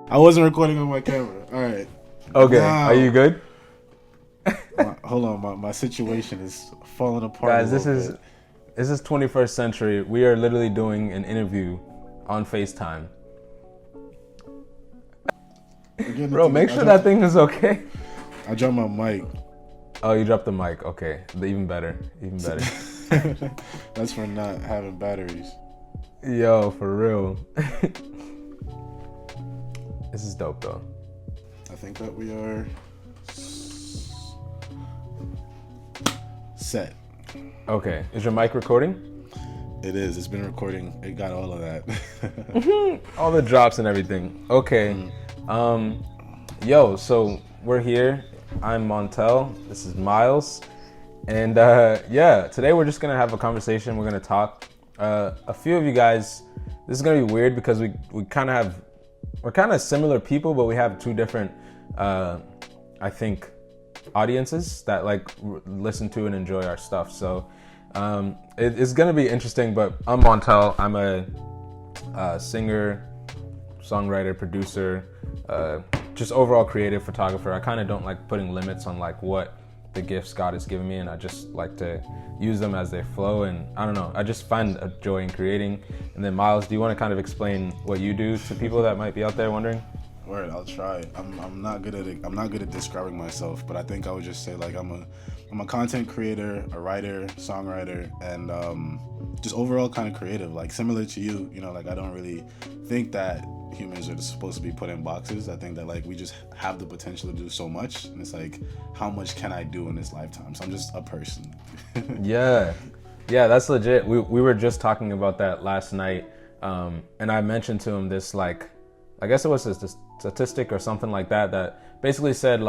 I wasn't recording on my camera. All right. Okay, Now, are you good? hold on, my situation is falling apart. Guys, a this little bit. is 21st century. We are literally doing an interview on FaceTime. Bro, make sure that thing is okay. I dropped my mic. Oh, you dropped the mic. Okay, even better. That's for not having batteries. Yo, for real. This is dope though. I think that we are set. Okay, is your mic recording? It is. It's been recording. It got all of that. All the drops and everything. Okay. Yo, so we're here. I'm Montell. This is Miles. And today we're just gonna have a conversation. We're gonna talk. A few of you guys, this is gonna be weird because we're kind of similar people, but we have two different, I think, audiences that listen to and enjoy our stuff. So it's gonna be interesting. But I'm Montell. I'm a singer, songwriter, producer, just overall creative photographer. I kind of don't like putting limits on what the gifts God has given me, and I just like to use them as they flow. And I don't know, I just find a joy in creating. And then Miles, do you want to kind of explain what you do to people that might be out there wondering? Word, I'll try. I'm not good at it. I'm not good at describing myself, but I think I would just say I'm a content creator, a writer, songwriter, and just overall kind of creative. Similar to you, I don't really think that humans are supposed to be put in boxes. I think that we just have the potential to do so much, and it's how much can I do in this lifetime? So I'm just a person. Yeah, that's legit. We were just talking about that last night, and I mentioned to him this I guess it was a statistic or something like that basically said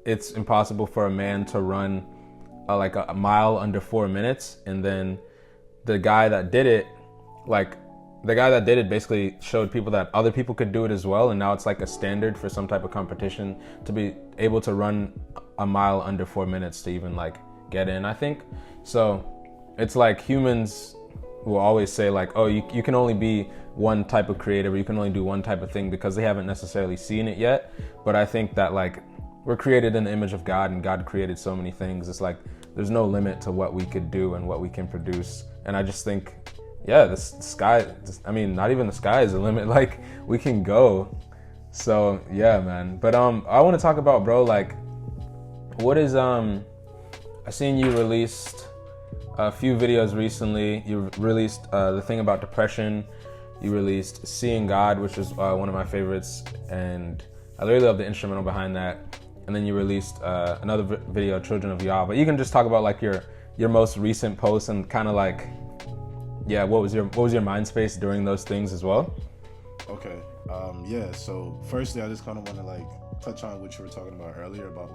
it's impossible for a man to run a mile under 4 minutes, and then the guy that did it basically showed people that other people could do it as well, and now it's a standard for some type of competition to be able to run a mile under 4 minutes to even get in, I think. So it's humans will always say oh, you can only be one type of creative, or you can only do one type of thing because they haven't necessarily seen it yet. But I think that we're created in the image of God, and God created so many things. It's there's no limit to what we could do and what we can produce. And I just think, the sky, not even the sky is the limit. We can go. So yeah, man. But I want to talk about, bro, what is I seen you released a few videos recently. You released the thing about depression. You released Seeing God, which is one of my favorites, and I really love the instrumental behind that. And then you released another video, Children of Yah. But you can just talk about your most recent posts and kind of what was your mind space during those things as well? Okay. So firstly, I just kind of want to touch on what you were talking about earlier about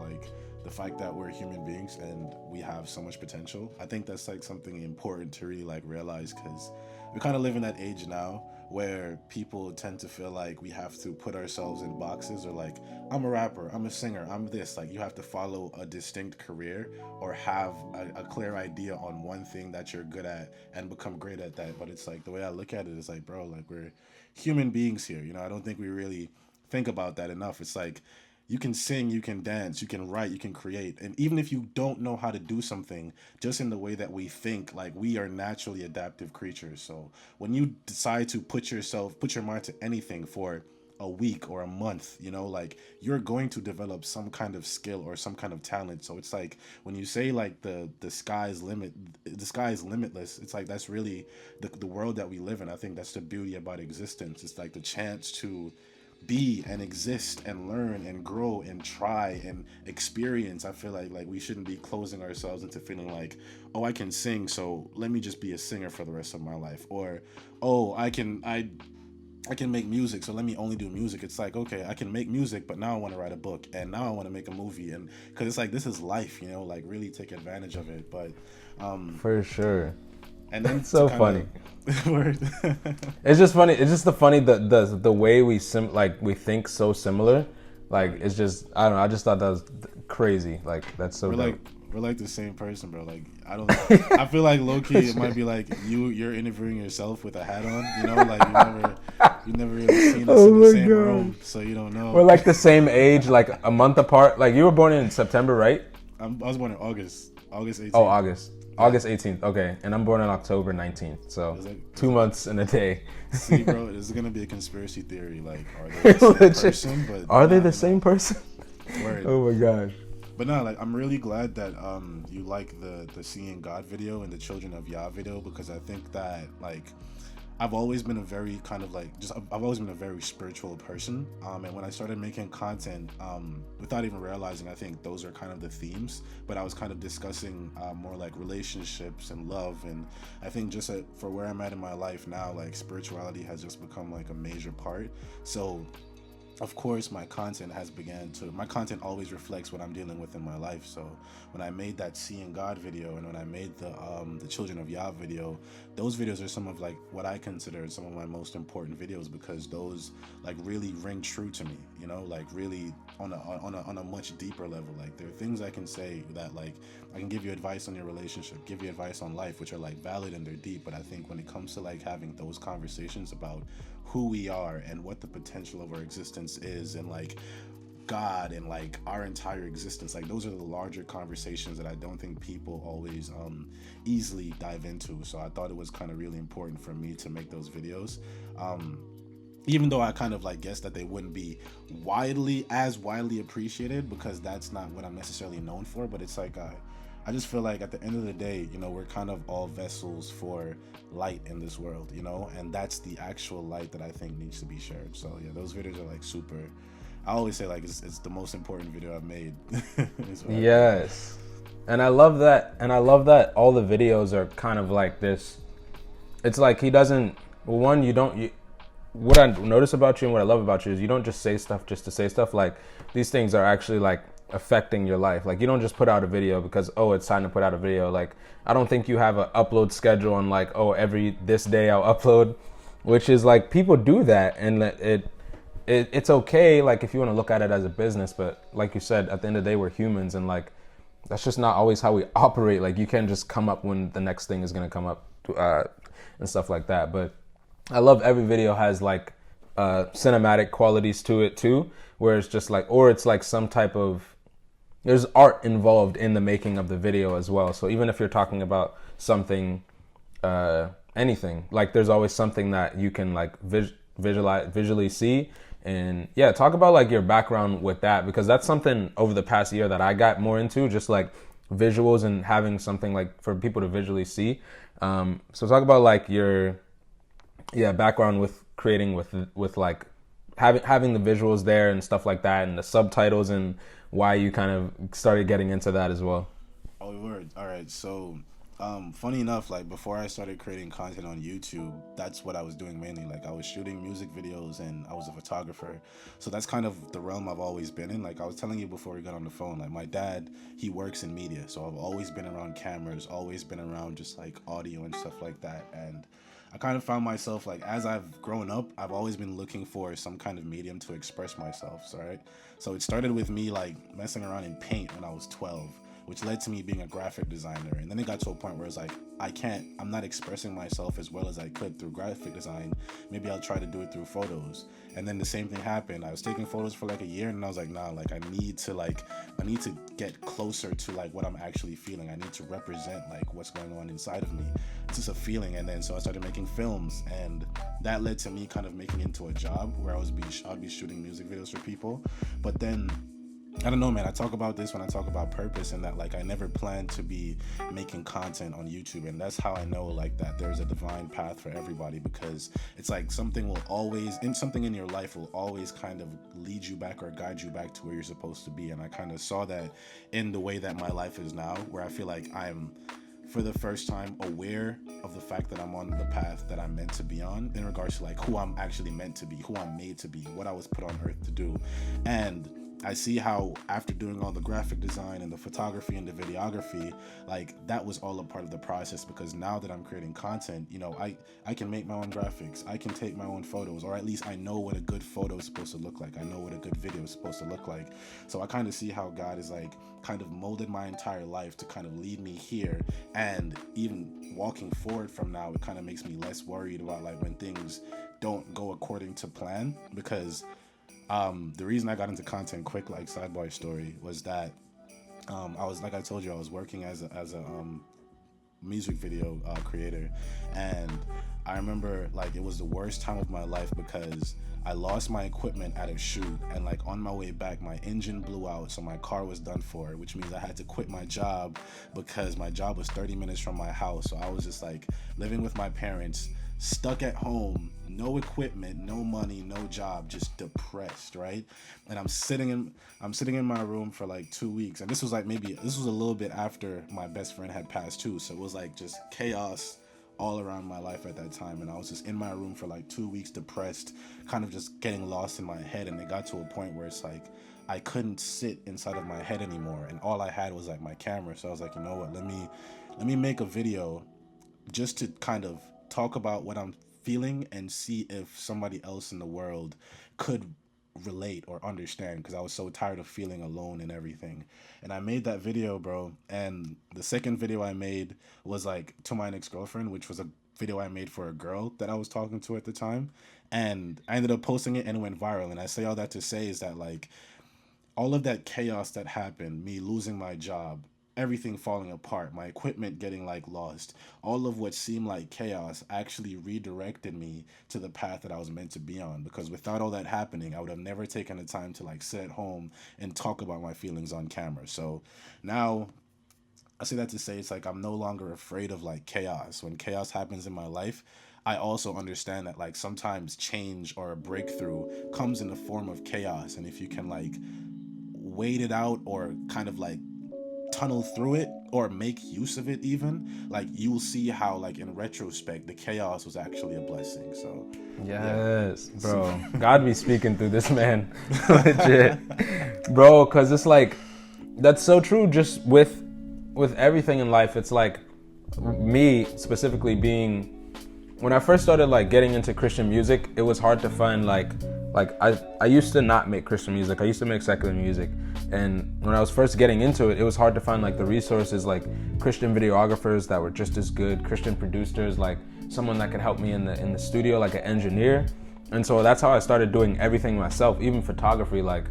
the fact that we're human beings and we have so much potential. I think that's something important to really realize, because we kind of live in that age now where people tend to feel we have to put ourselves in boxes, or I'm a rapper, I'm a singer, I'm this. You have to follow a distinct career or have a clear idea on one thing that you're good at and become great at that. But it's the way I look at it is bro, we're human beings here. I don't think we really think about that enough. It's you can sing, you can dance, you can write, you can create. And even if you don't know how to do something, just in the way that we think, we are naturally adaptive creatures. So when you decide to put your mind to anything for a week or a month, you're going to develop some kind of skill or some kind of talent. So it's when you say the sky is limitless, it's that's really the world that we live in. I think that's the beauty about existence. It's the chance to be and exist and learn and grow and try and experience. I feel like we shouldn't be closing ourselves into feeling oh, I can sing, so let me just be a singer for the rest of my life, or oh, I can make music, so let me only do music. It's okay, I can make music, but now I want to write a book, and now I want to make a movie, and because it's this is life, really take advantage of it. But for sure. And then it's so funny. It's just funny. It's just the way we we think so similar. It's just, I don't know. I just thought that was crazy. That's so dope. We're the same person, bro. I don't. I feel low key it might be you're interviewing yourself with a hat on. You never You've never really seen us Oh in the my same God. room, so you don't know. We're like the same age, like a month apart. Like you were born in September, right? I was born in August 18th. Oh, August 18th. Okay, and I'm born on October 19th. So 2 months and a day. See, bro, this is gonna be a conspiracy theory. Like, are they the same person? But are they the same person? Word. Oh my gosh. But no, like I'm really glad that you like the Seeing God video and the Children of Yah video, because I think that like I've always been a very kind of like I've always been a very spiritual person, and when I started making content, without even realizing, I think those are kind of the themes, but I was kind of discussing more like relationships and love, and I think just for where I'm at in my life now, like spirituality has just become like a major part. So of course my content always reflects what I'm dealing with in my life. So when I made that Seeing God video and when I made the Children of Yah video, those videos are some of like what I consider some of my most important videos, because those like really ring true to me, you know, like really on a much deeper level. Like there are things I can say that like I can give you advice on your relationship, give you advice on life, which are like valid and they're deep, but I think when it comes to like having those conversations about who we are and what the potential of our existence is, and like God and like our entire existence, like those are the larger conversations that I don't think people always easily dive into. So I thought it was kind of really important for me to make those videos, even though I kind of like guess that they wouldn't be widely appreciated, because that's not what I'm necessarily known for. But it's like I just feel like at the end of the day, you know, we're kind of all vessels for light in this world, you know, and that's the actual light that I think needs to be shared. So yeah, those videos are like super. I always say like it's the most important video I've made. Yes, and I love that. And I love that all the videos are kind of like this. It's like he doesn't. Well, one, what I notice about you and what I love about you is you don't just say stuff just to say stuff. Like these things are actually like affecting your life. Like you don't just put out a video because it's time to put out a video. Like I don't think you have an upload schedule on like every this day I'll upload, which is like people do that, and it's okay like if you want to look at it as a business, but like you said, at the end of the day we're humans, and like that's just not always how we operate. Like you can't just come up when the next thing is going to come up and stuff like that. But I love every video has like cinematic qualities to it too, where it's just like, or it's like some type of, there's art involved in the making of the video as well. So even if you're talking about something, anything, like there's always something that you can like visually see. And yeah, talk about like your background with that, because that's something over the past year that I got more into, just like visuals and having something like for people to visually see. So talk about like your background with creating with like having the visuals there and stuff like that, and the subtitles, and why you kind of started getting into that as well. Oh, word. All right. So, funny enough, like before I started creating content on YouTube, that's what I was doing mainly. Like I was shooting music videos and I was a photographer. So that's kind of the realm I've always been in. Like I was telling you before we got on the phone, like my dad, he works in media. So I've always been around cameras, always been around just like audio and stuff like that. And I kind of found myself like, as I've grown up, I've always been looking for some kind of medium to express myself. So it started with me like messing around in paint when I was 12, which led to me being a graphic designer. And then it got to a point where it's like, I'm not expressing myself as well as I could through graphic design. Maybe I'll try to do it through photos. And then the same thing happened. I was taking photos for like a year, and I was like, nah, like I need to get closer to like what I'm actually feeling. I need to represent like what's going on inside of me. It's just a feeling. And then so I started making films, and that led to me kind of making it into a job where I'd be shooting music videos for people. But then I don't know, man. I talk about this when I talk about purpose, and that like I never planned to be making content on YouTube, and that's how I know like that there's a divine path for everybody, because it's like something in your life will always kind of lead you back or guide you back to where you're supposed to be. And I kind of saw that in the way that my life is now, where I feel like I'm for the first time aware of the fact that I'm on the path that I'm meant to be on, in regards to like who I'm actually meant to be, who I'm made to be, what I was put on earth to do. And I see how after doing all the graphic design and the photography and the videography, like that was all a part of the process, because now that I'm creating content, you know, I can make my own graphics, I can take my own photos, or at least I know what a good photo is supposed to look like. I know what a good video is supposed to look like. So I kind of see how God is like kind of molded my entire life to kind of lead me here. And even walking forward from now, it kind of makes me less worried about like when things don't go according to plan, because the reason I got into content quick, like sidebar story, was that I was, like I told you, I was working as a music video creator, and I remember like it was the worst time of my life because I lost my equipment at a shoot, and like on my way back my engine blew out, so my car was done for, which means I had to quit my job because my job was 30 minutes from my house. So I was just like living with my parents, stuck at home, no equipment, no money, no job, just depressed, right? And I'm sitting in my room for like 2 weeks, and this was a little bit after my best friend had passed too, so it was like just chaos all around my life at that time. And I was just in my room for like 2 weeks, depressed, kind of just getting lost in my head. And it got to a point where it's like I couldn't sit inside of my head anymore, and all I had was like my camera. So I was like, you know what, let me make a video just to kind of talk about what I'm feeling and see if somebody else in the world could relate or understand, because I was so tired of feeling alone and everything. And I made that video, bro. And the second video I made was like to my ex-girlfriend, which was a video I made for a girl that I was talking to at the time. And I ended up posting it and it went viral. And I say all that to say is that like all of that chaos that happened, me losing my job, everything falling apart, my equipment getting like lost, all of what seemed like chaos actually redirected me to the path that I was meant to be on. Because without all that happening, I would have never taken the time to like sit at home and talk about my feelings on camera. So now I say that to say it's like I'm no longer afraid of like chaos. When chaos happens in my life, I also understand that like sometimes change or a breakthrough comes in the form of chaos. And if you can like wait it out or kind of like tunnel through it or make use of it, even like you'll see how like in retrospect the chaos was actually a blessing. So yes, yeah. Bro, God be speaking through this man. Legit, bro, because it's like that's so true. Just with everything in life, it's like me specifically being, when I first started like getting into Christian music, it was hard to find like I used to not make Christian music. I used to make secular music. And when I was first getting into it, it was hard to find like the resources, like Christian videographers that were just as good, Christian producers, like someone that could help me in the studio, like an engineer. And so that's how I started doing everything myself, even photography. Like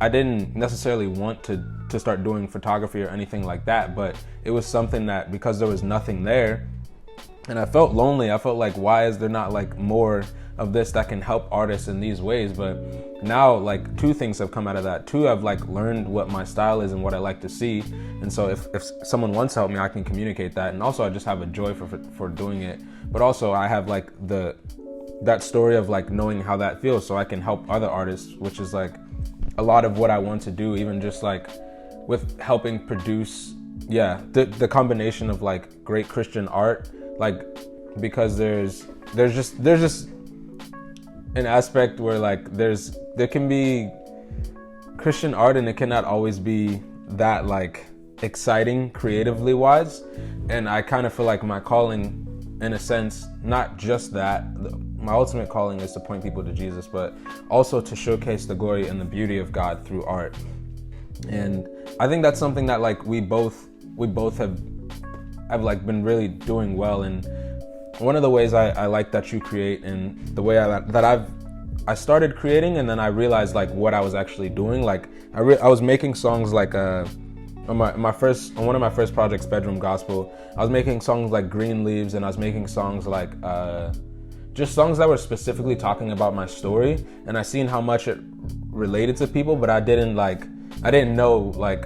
I didn't necessarily want to start doing photography or anything like that, but it was something that, because there was nothing there and I felt lonely, I felt like, why is there not like more of this that can help artists in these ways? But now like two things have come out of that. Two, I've like learned what my style is and what I like to see. And so if someone wants to help me, I can communicate that. And also I just have a joy for doing it. But also I have like that story of like knowing how that feels, so I can help other artists, which is like a lot of what I want to do, even just like with helping produce, the combination of like great Christian art, like because there's just an aspect where like there can be Christian art and it cannot always be that like exciting creatively wise. And I kind of feel like my calling, in a sense, not just that, my ultimate calling is to point people to Jesus, but also to showcase the glory and the beauty of God through art. And I think that's something that like we both have like been really doing well. And one of the ways I like that you create, and the way I started creating, and then I realized like what I was actually doing. Like I was making songs like on one of my first projects, Bedroom Gospel, I was making songs like Green Leaves, and I was making songs like just songs that were specifically talking about my story. And I seen how much it related to people, but I didn't know like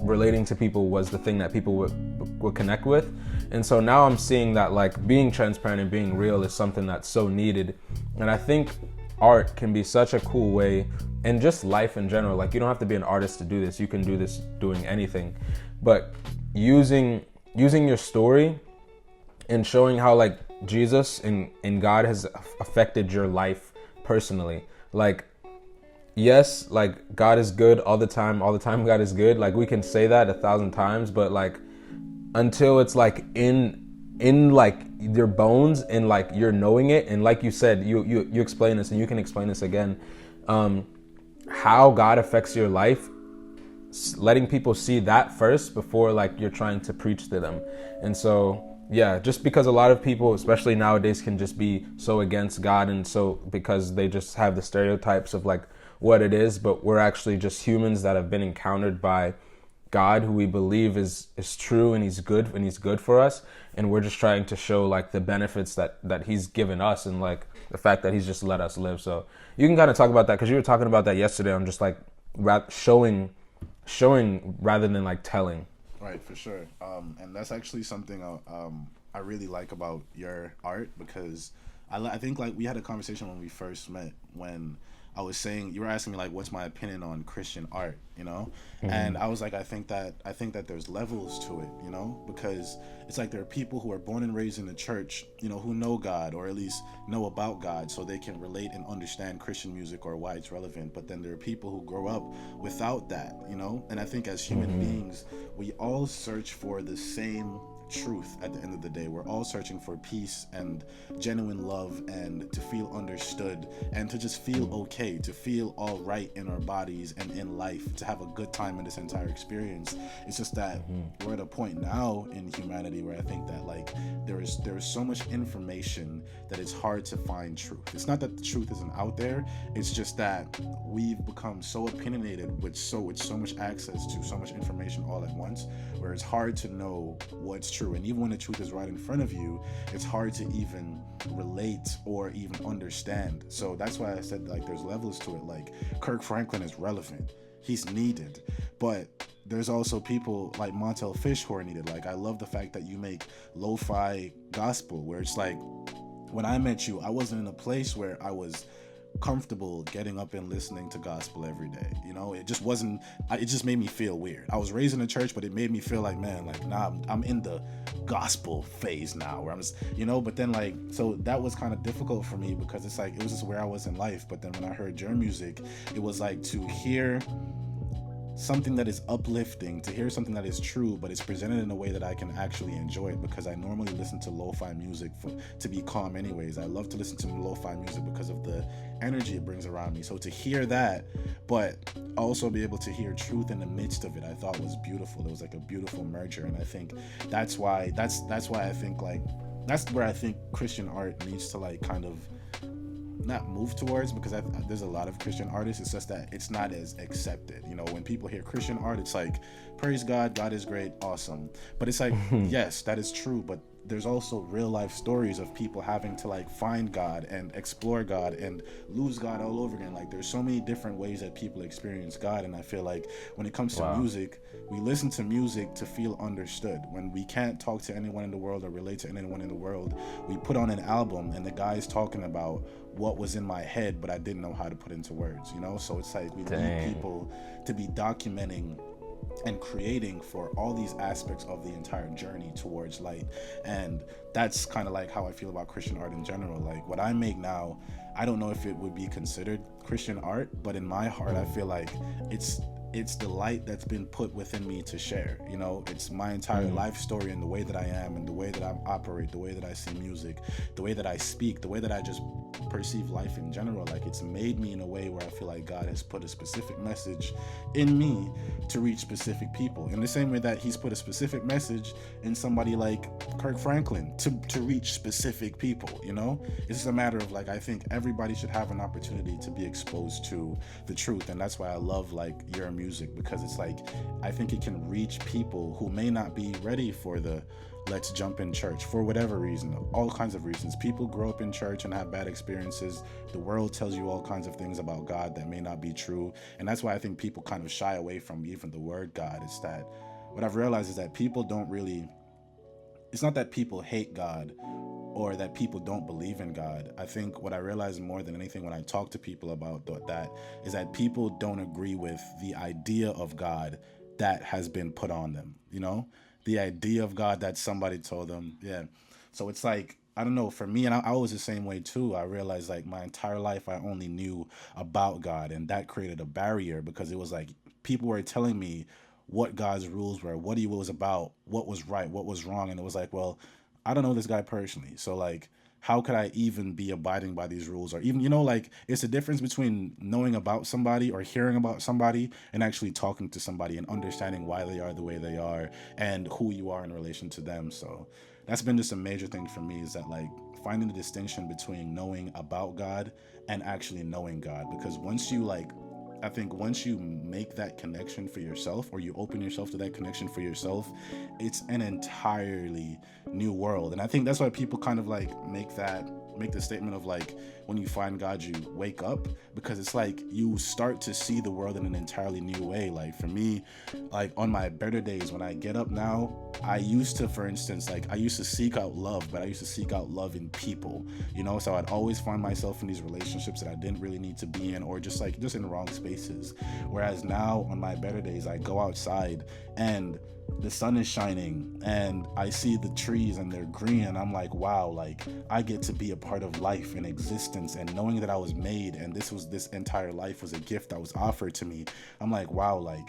relating to people was the thing that people would connect with. And so now I'm seeing that like being transparent and being real is something that's so needed. And I think art can be such a cool way, and just life in general. Like you don't have to be an artist to do this. You can do this doing anything. But using your story and showing how like Jesus and God has affected your life personally. Like yes, like God is good all the time God is good. Like we can say that 1,000 times, but like until it's like in like your bones and like you're knowing it, and like you said, you explain this and you can explain this again, um, how God affects your life, letting people see that first before like you're trying to preach to them. And so yeah, just because a lot of people especially nowadays can just be so against God, and so because they just have the stereotypes of like what it is, but we're actually just humans that have been encountered by God, who we believe is true, and he's good for us, and we're just trying to show like the benefits that he's given us, and like the fact that he's just let us live. So you can kind of talk about that, because you were talking about that yesterday. I'm just like showing rather than like telling. Right, for sure. And that's actually something I really like about your art, because I think like we had a conversation when we first met, when I was saying, you were asking me like what's my opinion on Christian art, you know? And I was like, I think that there's levels to it, you know? Because it's like there are people who are born and raised in the church, you know, who know God, or at least know about God, so they can relate and understand Christian music or why it's relevant. But then there are people who grow up without that, you know? And I think as human beings, we all search for the same truth at the end of the day. We're all searching for peace and genuine love, and to feel understood, and to just feel okay, to feel all right in our bodies and in life, to have a good time in this entire experience. It's just that we're at a point now in humanity where I think that like there is so much information that it's hard to find truth. It's not that the truth isn't out there, it's just that we've become so opinionated with so much access to so much information all at once, where it's hard to know what's true. And even when the truth is right in front of you, it's hard to even relate or even understand. So that's why I said like there's levels to it. Like Kirk Franklin is relevant, he's needed, but there's also people like Montell who are needed. Like I love the fact that you make lo-fi gospel, where it's like, when I met you, I wasn't in a place where I was comfortable getting up and listening to gospel every day. You know, it just wasn't, it just made me feel weird. I was raised in a church, but it made me feel like, man, like, nah, I'm in the gospel phase now, where I'm just, you know, but then like, so that was kind of difficult for me, because it's like, it was just where I was in life. But then when I heard your music, it was like to hear something that is uplifting, to hear something that is true, but it's presented in a way that I can actually enjoy it, because I normally listen to lo-fi music to be calm anyways. I love to listen to lo-fi music because of the energy it brings around me. So to hear that, but also be able to hear truth in the midst of it, I thought was beautiful. It was like a beautiful merger. And I think that's why I think like that's where I think Christian art needs to like kind of not move towards, because there's a lot of Christian artists. It's just that it's not as accepted. You know, when people hear Christian art, it's like, praise God, God is great, awesome. But it's like, yes, that is true, but there's also real life stories of people having to like find God and explore God and lose God all over again. Like there's so many different ways that people experience God, and I feel like when it comes to Wow. music, we listen to music to feel understood. When we can't talk to anyone in the world or relate to anyone in the world, we put on an album and the guy's talking about what was in my head, but I didn't know how to put into words, you know? So it's like we need Dang. people to be documenting and creating for all these aspects of the entire journey towards light. And that's kind of like how I feel about Christian art in general. Like what I make now, I don't know if it would be considered Christian art, but in my heart I feel like it's the light that's been put within me to share. You know, it's my entire life story, and the way that I am, and the way that I operate, the way that I see music, the way that I speak, the way that I just perceive life in general. Like it's made me in a way where I feel like God has put a specific message in me to reach specific people, in the same way that he's put a specific message in somebody like Kirk Franklin to reach specific people. You know, it's just a matter of like, I think everybody should have an opportunity to be exposed to the truth. And that's why I love like your music, because it's like, I think it can reach people who may not be ready for the let's jump in church for whatever reason, all kinds of reasons. People grow up in church and have bad experiences. The world tells you all kinds of things about God that may not be true. And that's why I think people kind of shy away from even the word God. Is that what I've realized is that people don't really, it's not that people hate God or that people don't believe in God. I think what I realize more than anything when I talk to people about that is that people don't agree with the idea of God that has been put on them, you know? The idea of God that somebody told them. Yeah. So it's like I don't know, for me, and I was the same way too. I realized like my entire life I only knew about God, and that created a barrier because it was like people were telling me what God's rules were, what he was about, what was right, what was wrong, and it was like, well, I don't know this guy personally, so like, how could I even be abiding by these rules, or even like it's a difference between knowing about somebody or hearing about somebody and actually talking to somebody and understanding why they are the way they are and who you are in relation to them. So that's been just a major thing for me, is that like finding the distinction between knowing about God and actually knowing God. Because once you like, I think once you make that connection for yourself, or you open yourself to that connection for yourself, it's an entirely new world. And I think that's why people kind of like make the statement of like, when you find God, you wake up, because it's like you start to see the world in an entirely new way. Like for me, like on my better days, when I get up now, I used to, for instance, like I used to seek out love, but I used to seek out love in people, so I'd always find myself in these relationships that I didn't really need to be in, or just in the wrong spaces. Whereas now on my better days, I go outside and the sun is shining and I see the trees and they're green, and I'm like, wow, like I get to be a part of life and existence, and knowing that I was made and this entire life was a gift that was offered to me. I'm like, wow, like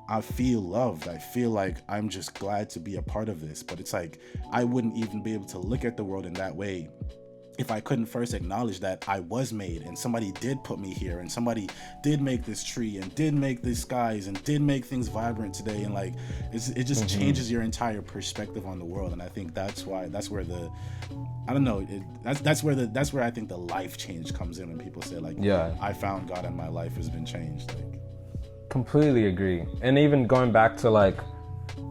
I feel loved. I feel like I'm just glad to be a part of this. But it's like I wouldn't even be able to look at the world in that way if I couldn't first acknowledge that I was made, and somebody did put me here, and somebody did make this tree and did make these skies and did make things vibrant today. And like it just changes your entire perspective on the world. And I think that's where the I don't know, that's where I think the life change comes in, when people say like, Yeah. I found God and my life has been changed. Like, Completely agree. And even going back to like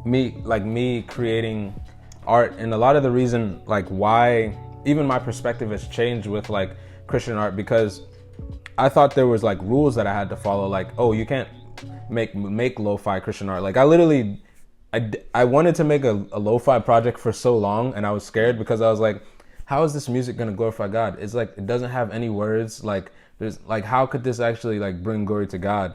me creating art, and a lot of the reason like why even my perspective has changed with like Christian art, because I thought there was like rules that I had to follow, like, oh, you can't make lo-fi Christian art. Like I wanted to make a lo-fi project for so long, and I was scared because I was like, how is this music going to glorify God? It's like, it doesn't have any words. Like there's like, how could this actually like bring glory to God?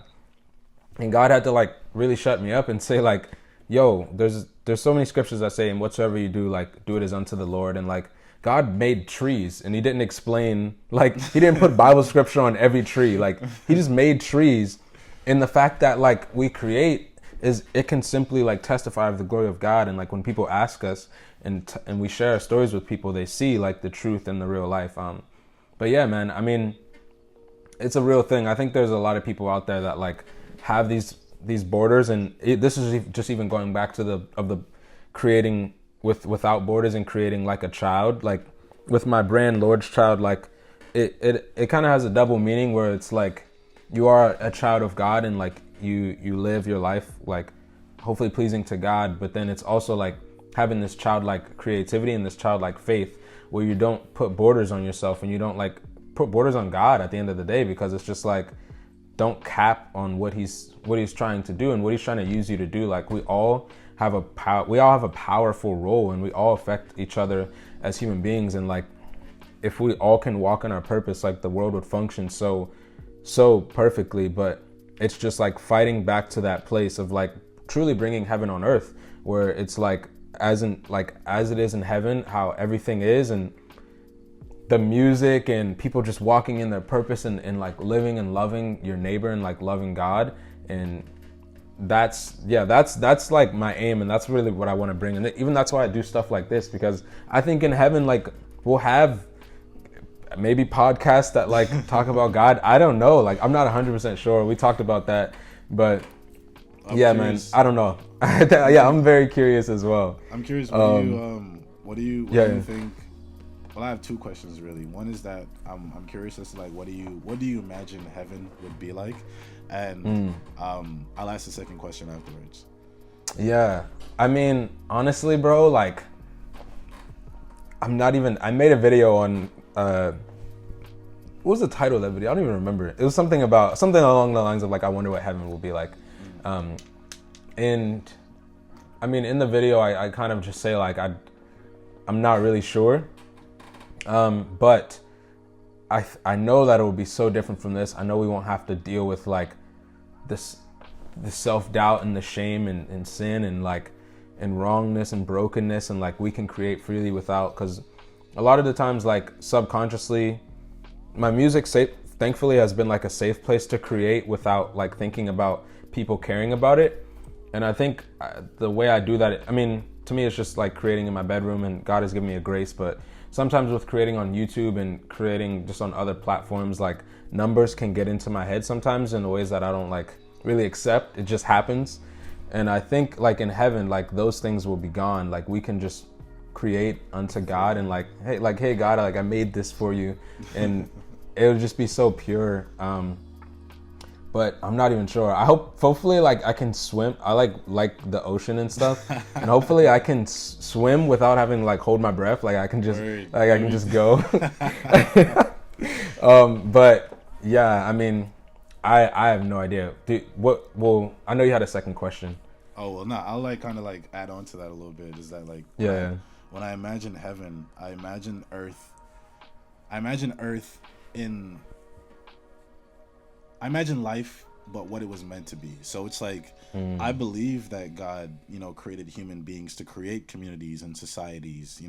And God had to like really shut me up and say like, yo, there's so many scriptures that say, and whatsoever you do, like do it as unto the Lord. And like God made trees, and he didn't explain, like he didn't put Bible scripture on every tree. Like he just made trees. And the fact that like we create it can simply like testify of the glory of God. And like when people ask us and we share our stories with people, they see like the truth in the real life. But yeah, man, I mean, it's a real thing. I think there's a lot of people out there that like have these borders, and this is just even going back to the creating without borders and creating like a child. Like with my brand Lord's Child, like it kind of has a double meaning, where it's like you are a child of God, and like you live your life like hopefully pleasing to God, but then it's also like having this childlike creativity and this childlike faith, where you don't put borders on yourself, and you don't like put borders on God at the end of the day, because it's just like, don't cap on what he's trying to do and what he's trying to use you to do. Like we all have a powerful role, and we all affect each other as human beings. And like if we all can walk in our purpose, like the world would function so perfectly. But it's just like fighting back to that place of like truly bringing heaven on earth, where it's like as it is in heaven, how everything is, and the music and people just walking in their purpose and like living and loving your neighbor and like loving God. And that's like my aim, and that's really what I want to bring. And even that's why I do stuff like this, because I think in heaven, like we'll have maybe podcasts that like talk about God. I don't know, like I'm not 100% sure. We talked about that, but I'm curious. Man, I don't know. Yeah, I'm very curious as well. I'm curious, what do you think? Well, I have two questions really. One is that I'm curious as to like what do you imagine heaven would be like, and I'll ask the second question afterwards. Yeah, I mean, honestly, bro, like I made a video on what was the title of that video? I don't even remember. It was something along the lines of like, I wonder what heaven will be like. And I mean, in the video, I kind of just say like I'm not really sure. But I know that it will be so different from this. I know we won't have to deal with like the self-doubt and the shame and sin and like and wrongness and brokenness, and like we can create freely without, because a lot of the times, like subconsciously, my music thankfully has been like a safe place to create without like thinking about people caring about it. And I think the way I do that, I mean, to me, it's just like creating in my bedroom, and God has given me a grace. But sometimes with creating on YouTube and creating just on other platforms, like numbers can get into my head sometimes in ways that I don't like really accept. It just happens. And I think like in heaven, like those things will be gone. Like we can just create unto God and like, hey God, like I made this for you, and it'll just be so pure. But I'm not even sure. Hopefully, like I can swim. I like the ocean and stuff, and hopefully I can swim without having to like hold my breath. Like I can just, I can just go. But yeah, I mean, I have no idea. Well, I know you had a second question. Oh well, no, I'll like kind of like add on to that a little bit. Is that like when I imagine heaven, I imagine Earth. I imagine life, but what it was meant to be. So it's like, I believe that God, created human beings to create communities and societies,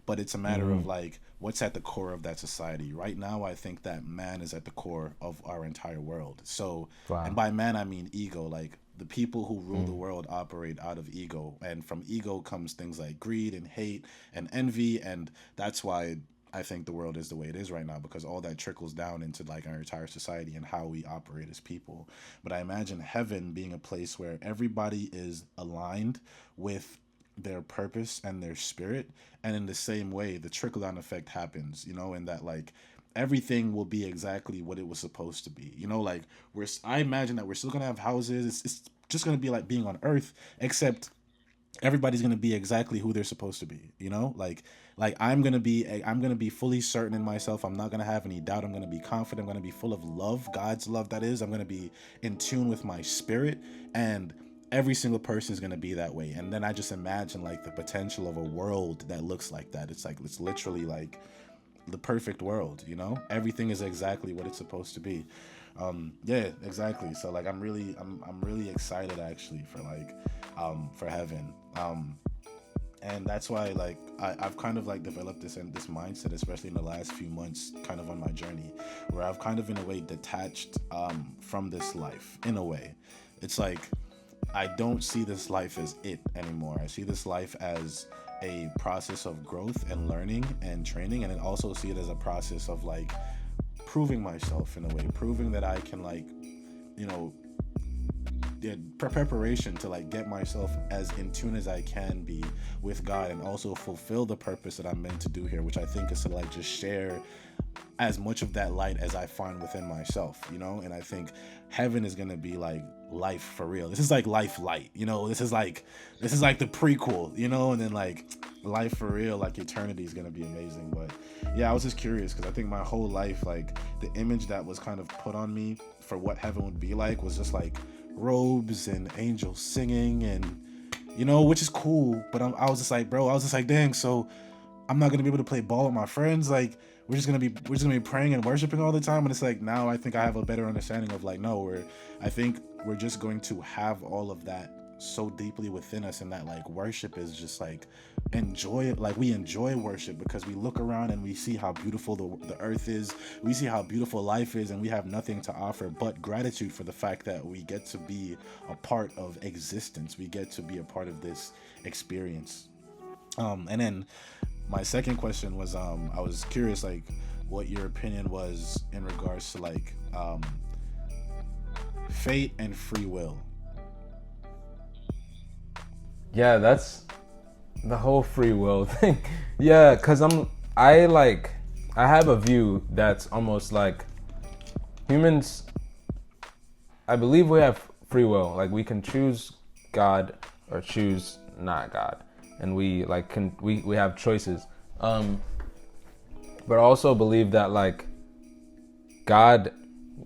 but it's a matter of like, what's at the core of that society. Right now, I think that man is at the core of our entire world. So, and by man, I mean ego. Like the people who rule the world operate out of ego. And from ego comes things like greed and hate and envy. And that's why I think the world is the way it is right now, because all that trickles down into like our entire society and how we operate as people. But I imagine heaven being a place where everybody is aligned with their purpose and their spirit. And in the same way, the trickle down effect happens, in that like everything will be exactly what it was supposed to be. Like I imagine that we're still going to have houses. It's just going to be like being on Earth, except everybody's going to be exactly who they're supposed to be, like I'm going to be fully certain in myself. I'm not going to have any doubt. I'm going to be confident. I'm going to be full of love, God's love, that is. I'm going to be in tune with my spirit, and every single person is going to be that way. And then I just imagine like the potential of a world that looks like that. It's literally like the perfect world, everything is exactly what it's supposed to be. Yeah, exactly. So like I'm really excited actually for heaven. And that's why like I've kind of like developed this mindset, especially in the last few months, kind of on my journey, where I've kind of in a way detached from this life. In a way, it's like I don't see this life as it anymore. I see this life as a process of growth and learning and training, and then also see it as a process of like proving myself in a way, proving that I can like, preparation to like get myself as in tune as I can be with God, and also fulfill the purpose that I'm meant to do here, which I think is to like just share as much of that light as I find within myself, and I think heaven is gonna be like life for real. This is like life light, this is like the prequel, and then like life for real, like eternity is gonna be amazing. But yeah, I was just curious because I think my whole life, like the image that was kind of put on me for what heaven would be like was just like robes and angels singing, and which is cool, but I was just like, dang, so I'm not gonna be able to play ball with my friends, like we're just gonna be praying and worshiping all the time. And it's like, now I think I have a better understanding of like, no, I think we're just going to have all of that so deeply within us, and that like worship is just like we enjoy worship because we look around and we see how beautiful the earth is, we see how beautiful life is, and we have nothing to offer but gratitude for the fact that we get to be a part of existence, we get to be a part of this experience. And then my second question was I was curious like what your opinion was in regards to like fate and free will. Yeah, that's the whole free will thing. Yeah, because I have a view that's almost like humans, I believe we have free will. Like we can choose God or choose not God, and we like we have choices. But I also believe that like God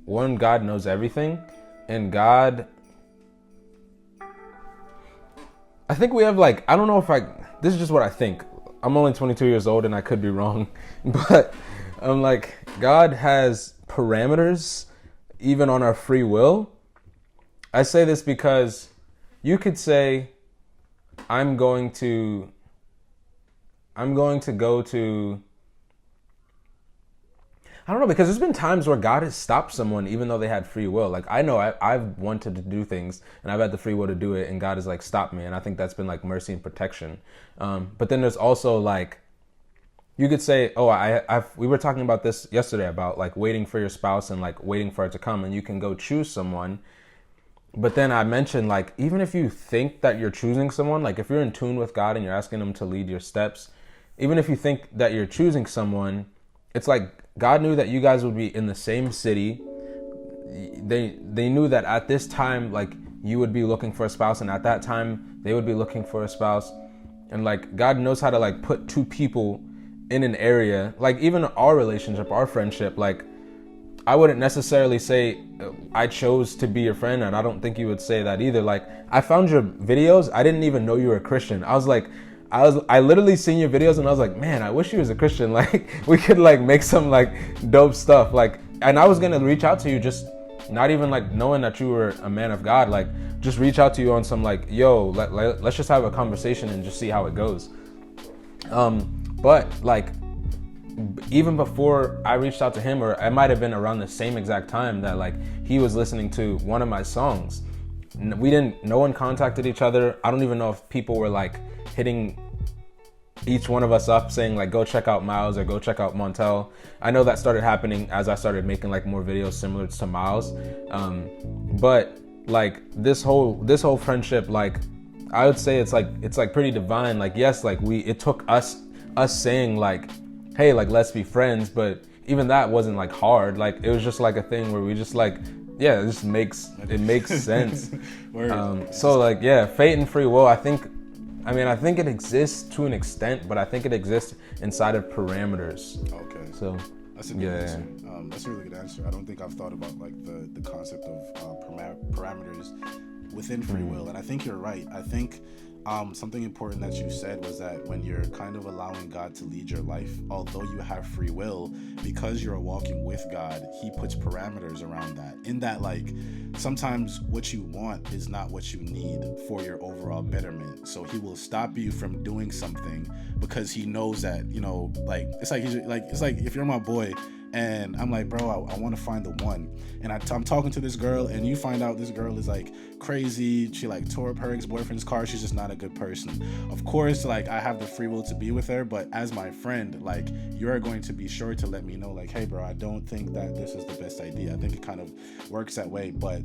knows everything, and I think we have like, I don't know if this is just what I think. I'm only 22 years old and I could be wrong, but I'm like, God has parameters even on our free will. I say this because you could say, I'm going to go to I don't know, because there's been times where God has stopped someone even though they had free will. Like I know I've wanted to do things and I've had the free will to do it, and God has like stopped me, and I think that's been like mercy and protection. But then there's also like, you could say, oh, we were talking about this yesterday about like waiting for your spouse and like waiting for it to come, and you can go choose someone. But then I mentioned, like, even if you think that you're choosing someone, like if you're in tune with God and you're asking him to lead your steps, even if you think that you're choosing someone, it's like God knew that you guys would be in the same city. They knew that at this time, like, you would be looking for a spouse, and at that time they would be looking for a spouse. And like God knows how to like put two people in an area. Like even our relationship, our friendship, like I wouldn't necessarily say I chose to be your friend, and I don't think you would say that either. Like I found your videos, I didn't even know you were a Christian. I literally seen your videos and I was like, man, I wish you was a Christian. Like we could like make some like dope stuff. Like, and I was gonna reach out to you, just not even like knowing that you were a man of God. Like just reach out to you on some like, yo, let's just have a conversation and just see how it goes. But like even before I reached out to him, or it might have been around the same exact time that like he was listening to one of my songs. No one contacted each other. I don't even know if people were like hitting each one of us up saying like, go check out Miles or go check out Montell. I know that started happening as I started making like more videos similar to Miles. But like this whole friendship, like I would say it's like pretty divine. Like, yes, like it took us saying like, hey, like let's be friends, but even that wasn't like hard. Like it was just like a thing where we just like, yeah, it makes sense. So like, yeah, fate and free will, I think it exists to an extent, but I think it exists inside of parameters. Okay. So that's a good answer. That's a really good answer. I don't think I've thought about like the concept of parameters within free will, and I think you're right. I think something important that you said was that when you're kind of allowing God to lead your life, although you have free will, because you're walking with God, he puts parameters around that. In that, like, sometimes what you want is not what you need for your overall betterment. So he will stop you from doing something because he knows that, you know, like, it's like if you're my boy and I'm like, bro, I want to find the one, and I'm talking to this girl, and you find out this girl is like crazy, she like tore up her ex-boyfriend's car, she's just not a good person. Of course, like I have the free will to be with her, but as my friend, like you're going to be sure to let me know, like, hey bro, I don't think that this is the best idea. I think it kind of works that way. But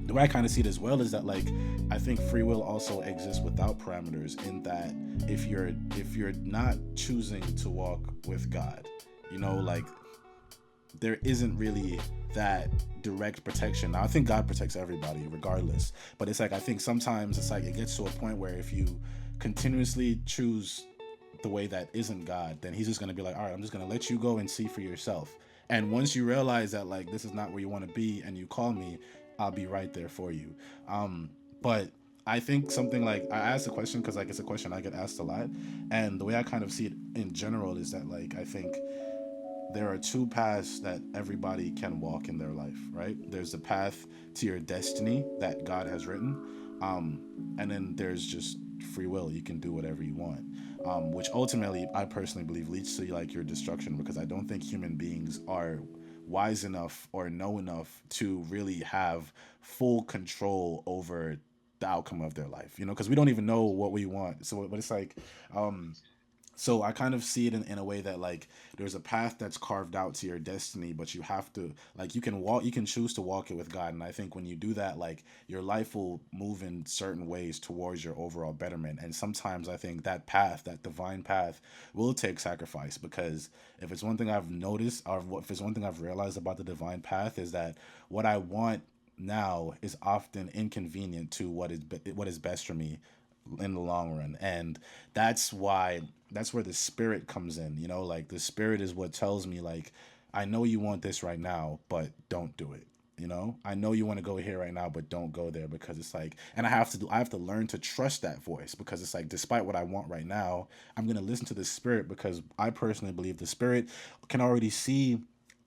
the way I kind of see it as well is that, like, I think free will also exists without parameters, in that if you're not choosing to walk with God, you know, like there isn't really that direct protection. Now, I think God protects everybody regardless, but it's like, I think sometimes it's like it gets to a point where if you continuously choose the way that isn't God, then he's just going to be like, all right, I'm just going to let you go and see for yourself. And once you realize that, like, this is not where you want to be, and you call me, I'll be right there for you. But I think something like, I asked the question because like it's a question I get asked a lot, and the way I kind of see it in general is that, like, I think there are two paths that everybody can walk in their life, right? There's the path to your destiny that God has written, and then there's just free will. You can do whatever you want, which ultimately I personally believe leads to like your destruction, because I don't think human beings are wise enough or know enough to really have full control over the outcome of their life, you know, because we don't even know what we want. So, but it's like, so I kind of see it in a way that, like, there's a path that's carved out to your destiny, but you have to, like, you can choose to walk it with God. And I think when you do that, like, your life will move in certain ways towards your overall betterment. And sometimes I think that path, that divine path, will take sacrifice, because if it's one thing I've noticed, or if it's one thing I've realized about the divine path, is that what I want now is often inconvenient to what is best for me in the long run. And that's where the spirit comes in, you know, like the spirit is what tells me, like, I know you want this right now, but don't do it. You know, I know you want to go here right now, but don't go there, because it's like, and I have to learn to trust that voice, because it's like, despite what I want right now, I'm going to listen to the spirit, because I personally believe the spirit can already see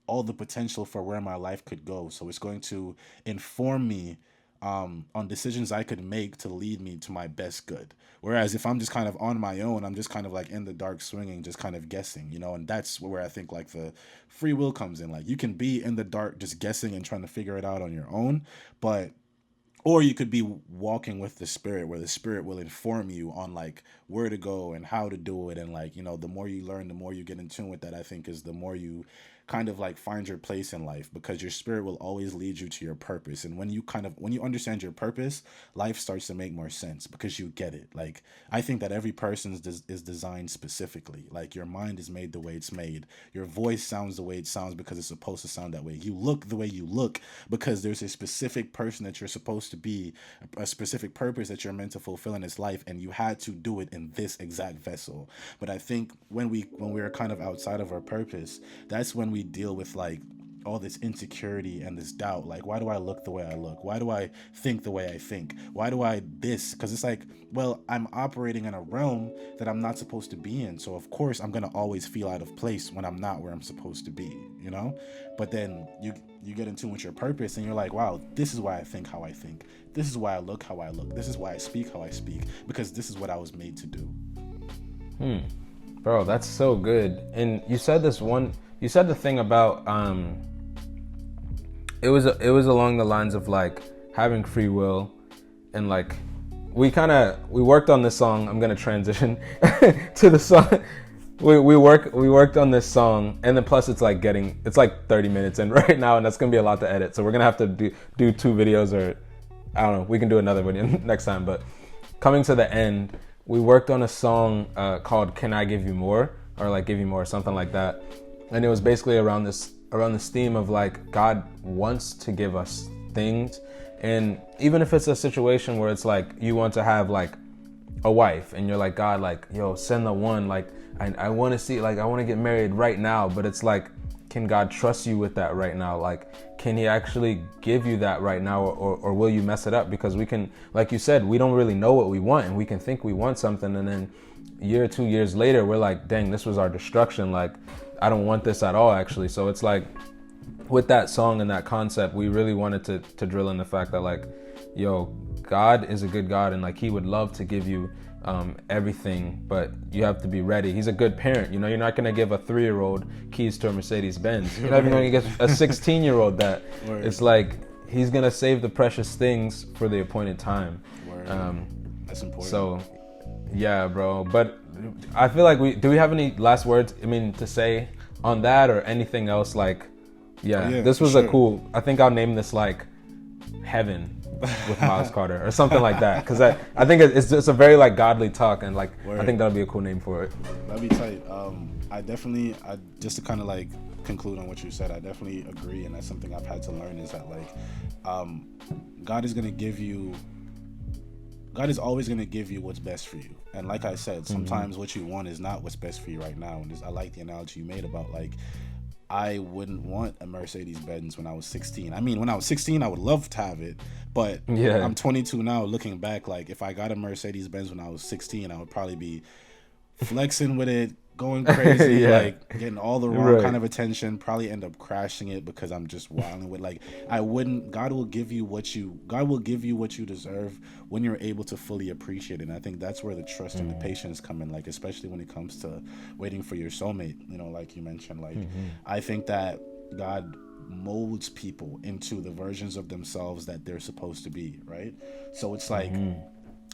all the potential for where my life could go. So it's going to inform me on decisions I could make to lead me to my best good. Whereas if I'm just kind of on my own, I'm just kind of like in the dark swinging, just kind of guessing, you know, and that's where I think like the free will comes in. Like you can be in the dark just guessing and trying to figure it out on your own, but or you could be walking with the spirit where the spirit will inform you on like where to go and how to do it, and like, you know, the more you learn, the more you get in tune with that, I think is the more you kind of like find your place in life, because your spirit will always lead you to your purpose. And when you understand your purpose, life starts to make more sense because you get it. Like I think that every person is designed specifically. Like your mind is made the way it's made, your voice sounds the way it sounds because it's supposed to sound that way, you look the way you look because there's a specific person that you're supposed to be, a specific purpose that you're meant to fulfill in this life, and you had to do it in this exact vessel. But I think when we're kind of outside of our purpose, that's when we deal with like all this insecurity and this doubt. Like, why do I look the way I look? Why do I think the way I think? Why do I this? Because it's like, well, I'm operating in a realm that I'm not supposed to be in, so of course I'm gonna always feel out of place when I'm not where I'm supposed to be, you know. But then you get in tune with your purpose and you're like, wow, this is why I think how I think, this is why I look how I look, this is why I speak how I speak, because this is what I was made to do. Bro, that's so good. And you said the thing about it was along the lines of like having free will, and like we worked on this song. I'm gonna transition to the song. We worked on this song, and then plus it's like 30 minutes in right now, and that's gonna be a lot to edit. So we're gonna have to do 2 videos, or I don't know. We can do another video next time. But coming to the end, we worked on a song called "Can I Give You More?" or like "Give You More," something like that, and it was basically around this theme of like God wants to give us things, and even if it's a situation where it's like you want to have like a wife, and you're like, God, like, yo, send the one, like I want to see, like I want to get married right now, but it's like, can God trust you with that right now? Like, can he actually give you that right now, or will you mess it up? Because we can, like you said, we don't really know what we want, and we can think we want something, and then a year or 2 years later, we're like, dang, this was our destruction. Like, I don't want this at all, actually. So it's like, with that song and that concept, we really wanted to drill in the fact that like, yo, God is a good God, and like he would love to give you everything, but you have to be ready. He's a good parent, you know. You're not going to give a 3-year-old keys to a Mercedes Benz. You're not even going to get a 16-year-old that. Word. It's like he's going to save the precious things for the appointed time. That's important. So yeah, bro. But I feel like do we have any last words, I mean, to say on that, or anything else? Like, yeah, this was a cool, I think I'll name this like Heaven with Miles Carter or something like that, because I think it's just a very like godly talk, and like Word. I think that'll be a cool name for it. That'd be tight. I just to kind of like conclude on what you said, I definitely agree, and that's something I've had to learn, is that like God is always going to give you what's best for you. And like I said, sometimes what you want is not what's best for you right now. And I like the analogy you made about like, I wouldn't want a Mercedes Benz when I was 16. I mean, when I was 16, I would love to have it, but yeah. I'm 22 now. Looking back, like if I got a Mercedes Benz when I was 16, I would probably be flexing with it, going crazy, yeah. Like getting all the wrong kind of attention, probably end up crashing it because I'm just wilding with like, God will give you what you deserve when you're able to fully appreciate it. And I think that's where the trust and the patience come in, like especially when it comes to waiting for your soulmate, you know, like you mentioned, like I think that God molds people into the versions of themselves that they're supposed to be, right? So it's like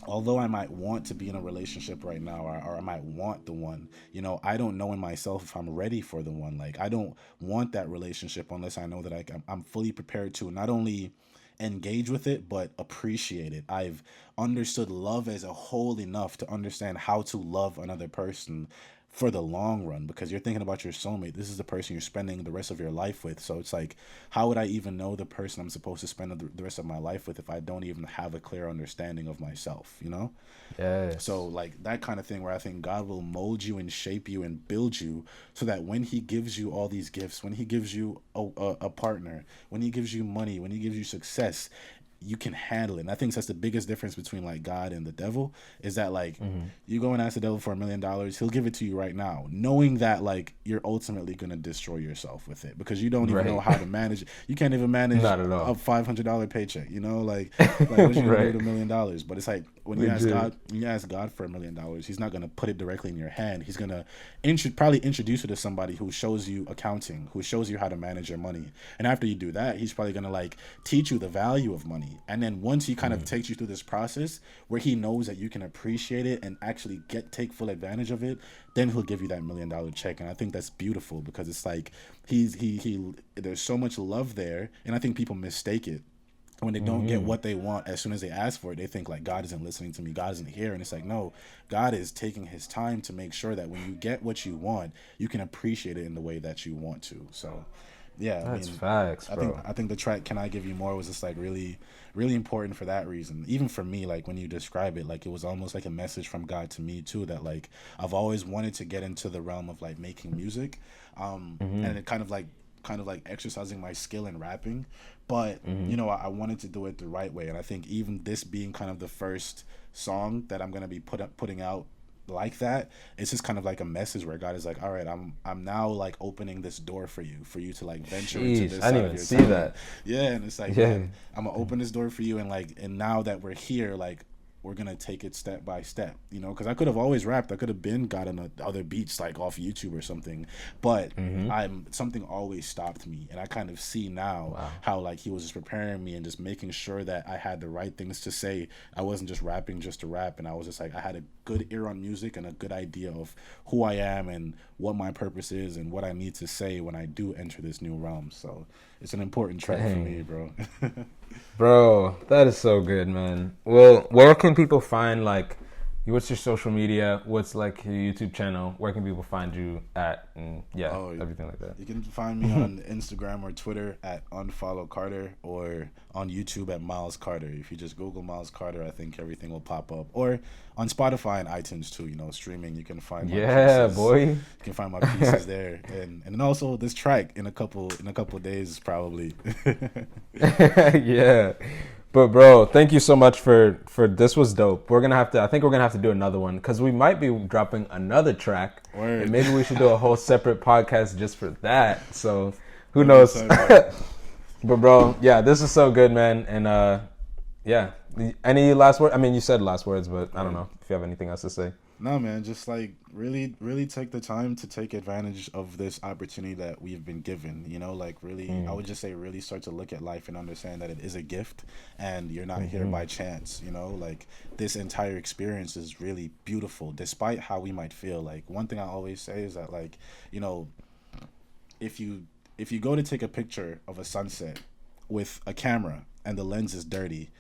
although I might want to be in a relationship right now, or I might want the one, you know, I don't know in myself if I'm ready for the one. Like, I don't want that relationship unless I know that I'm fully prepared to not only engage with it, but appreciate it. I've understood love as a whole enough to understand how to love another person for the long run, because you're thinking about your soulmate. This is the person you're spending the rest of your life with. So it's like, how would I even know the person I'm supposed to spend the rest of my life with if I don't even have a clear understanding of myself, you know? Yes. So like that kind of thing, where I think God will mold you and shape you and build you so that when he gives you all these gifts, when he gives you a partner, when he gives you money, when he gives you success, you can handle it. And I think that's the biggest difference between like God and the devil is that like you go and ask the devil for $1 million, he'll give it to you right now, knowing that like you're ultimately gonna destroy yourself with it because you don't even know how to manage it. You can't even manage Not at all. a $500 paycheck, you know, like what you gonna do with $1 million? But it's like when you ask God for $1 million, he's not gonna put it directly in your hand. He's gonna probably introduce you to somebody who shows you accounting, who shows you how to manage your money. And after you do that, he's probably gonna like teach you the value of money. And then once he kind of takes you through this process where he knows that you can appreciate it and actually take full advantage of it, then he'll give you that $1 million check. And I think that's beautiful because it's like there's so much love there, and I think people mistake it. When they don't get what they want as soon as they ask for it, they think like God isn't listening to me, God isn't here. And it's like, no, God is taking his time to make sure that when you get what you want, you can appreciate it in the way that you want to. So yeah, that's facts, bro. I think the track "Can I Give You More" was just like really, really important for that reason. Even for me, like when you describe it, like it was almost like a message from God to me too. That like I've always wanted to get into the realm of like making music, and it kind of like exercising my skill in rapping, but you know I wanted to do it the right way. And I think even this being kind of the first song that I'm gonna be putting out like that, it's just kind of like a message where God is like, all right, I'm now like opening this door for you to like venture into this. I didn't even see that. Yeah, and it's like, man, I'm gonna open this door for you, and like, and now that we're here, like we're gonna take it step by step, you know, because I could have always rapped, I could have been gotten other beats like off YouTube or something, but something always stopped me. And I kind of see now how like he was just preparing me and just making sure that I had the right things to say. I wasn't just rapping just to rap, and I was just like, I had a good ear on music and a good idea of who I am and what my purpose is and what I need to say when I do enter this new realm. So it's an important track for me, bro. Bro, that is so good, man. Well, where can people find, like, what's your social media? What's, like, your YouTube channel? Where can people find you at? And, everything like that. You can find me on Instagram or Twitter at unfollowcarter, or on YouTube at Miles Carter. If you just Google Miles Carter, I think everything will pop up. Or on Spotify and iTunes, too, you know, streaming. You can find my pieces. Boy. You can find my pieces there. And then also this track in a couple days, probably. Yeah. But bro, thank you so much for this. Was dope. I think we're gonna have to do another one because we might be dropping another track. Word. And maybe we should do a whole separate podcast just for that. So who knows? But bro, yeah, this is so good, man. And yeah, any last word? I mean, you said last words, but I don't know if you have anything else to say. No, man, just like really, really take the time to take advantage of this opportunity that we've been given, you know, like really, I would just say really start to look at life and understand that it is a gift and you're not here by chance, you know, like this entire experience is really beautiful despite how we might feel. Like one thing I always say is that like, you know, if you go to take a picture of a sunset with a camera and the lens is dirty,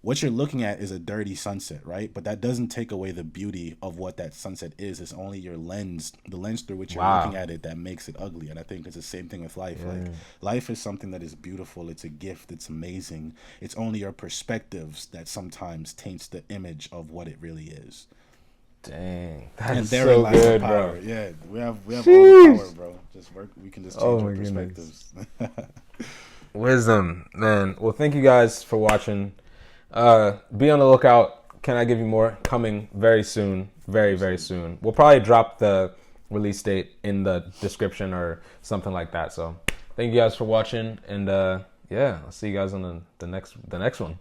what you're looking at is a dirty sunset, right? But that doesn't take away the beauty of what that sunset is. It's only your lens, the lens through which you're looking at it, that makes it ugly. And I think it's the same thing with life. Like life is something that is beautiful. It's a gift. It's amazing. It's only your perspectives that sometimes taints the image of what it really is. Dang, that's so good, power. Bro. Yeah, we have all the power, bro. Just work. We can just change our perspectives. Wisdom, man. Well, thank you guys for watching. Be on the lookout. Can I Give You More? Coming very soon. Very, very soon. We'll probably drop the release date in the description or something like that. So thank you guys for watching. And yeah, I'll see you guys on the next one.